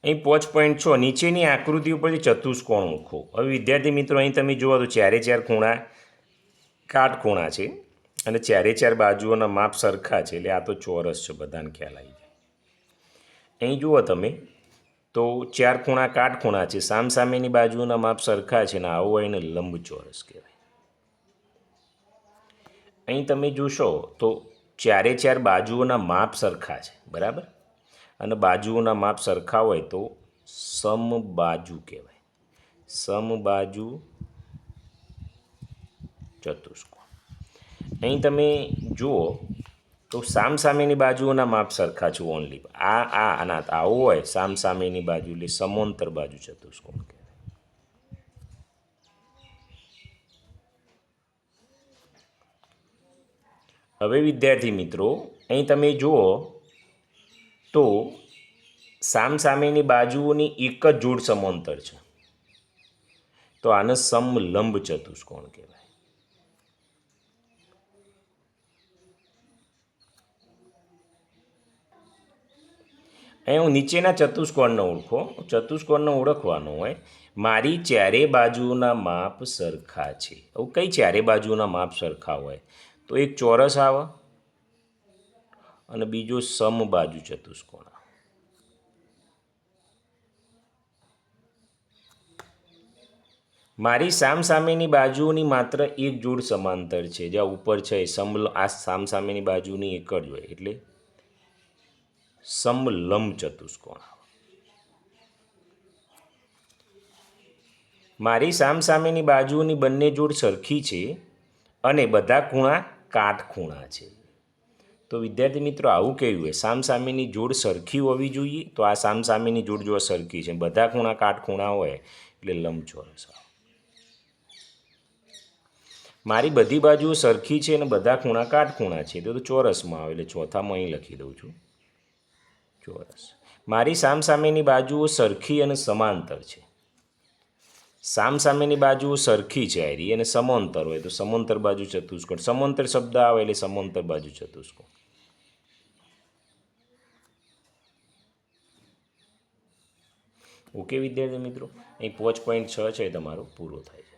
અહીં 5.6 નીચેની આકૃતિ ઉપરથી ચતુષ્કોણ ઓળખો. હવે વિદ્યાર્થી મિત્રો અહીં તમે જુઓ તો ચારે ચાર ખૂણા કાટખૂણા છે અને ચારે ચાર બાજુઓના માપ સરખા છે, એટલે આ તો ચોરસ છે, બધાને ખ્યાલ આવી જાય. અહીં જુઓ તમે તો ચાર ખૂણા કાટખૂણા છે, સામસામેની બાજુઓના માપ સરખા છે ને આવું હોય એને લંબચોરસ કહેવાય. અહીં તમે જોશો તો ચારે ચાર બાજુઓના માપ સરખા છે, બરાબર, અને બાજુઓના માપ સરખા હોય તો સમબાજુ કહેવાય. સમબાજુ ચતુષ્કોણ. અહીં તમે જુઓ તો સામસામેની બાજુઓના માપ સરખા છે ઓનલી. આના આવું હોય સામસામેની બાજુ એટલે સમાંતર બાજુ ચતુષ્કોણ કહેવાય. હવે વિદ્યાર્થી મિત્રો અહીં તમે જુઓ તો સામસામેની બાજુઓની એક જ જોડ સમાંતર છે, તો આને સમલંબ ચતુષ્કોણ કહેવાય. અહીં હું નીચેના ચતુષ્કોણને ઓળખો. ચતુષ્કોણને ઓળખવાનો હોય મારી ચારે બાજુના માપ સરખા છે. હવે કઈ ચારે બાજુના માપ સરખા હોય તો એક ચોરસ આવે અને બીજો સમબાજુ ચતુષ્કોણ આવે. મારી સામસામેની બાજુઓની માત્ર એક જોડ સમાંતર છે, જ્યાં ઉપર છે આ સામસામેની બાજુની એક જ હોય એટલે સમલંબ ચતુષ્કોણ આવે. મારી સામસામેની બાજુઓની બંને જોડ સરખી છે અને બધા ખૂણા કાટખૂણા છે. તો વિદ્યાર્થી મિત્રો આવું કહ્યું હોય સામસામેની જોડ સરખી હોવી જોઈએ, તો આ સામસામેની જોડ જો સરખી છે, બધા ખૂણા કાટખૂણા હોય એટલે લંબચોરસ આવે. મારી બધી બાજુઓ સરખી છે અને બધા ખૂણા કાટખૂણા છે, તો ચોરસમાં આવે, એટલે ચોથામાં અહીં લખી દઉં છું ચોરસ. મારી સામસામેની બાજુઓ સરખી અને સમાંતર છે. સામસામેની બાજુઓ સરખી છે આરી અને સમાંતર હોય તો સમાંતર બાજુ ચતુષ્કોણ. સમાંતર શબ્દ આવે એટલે સમાંતર બાજુ ચતુષ્કોણ. ઓકે વિદ્યાર્થી મિત્રો, અહીં 5.6 છે તમારો પૂરો થાય છે.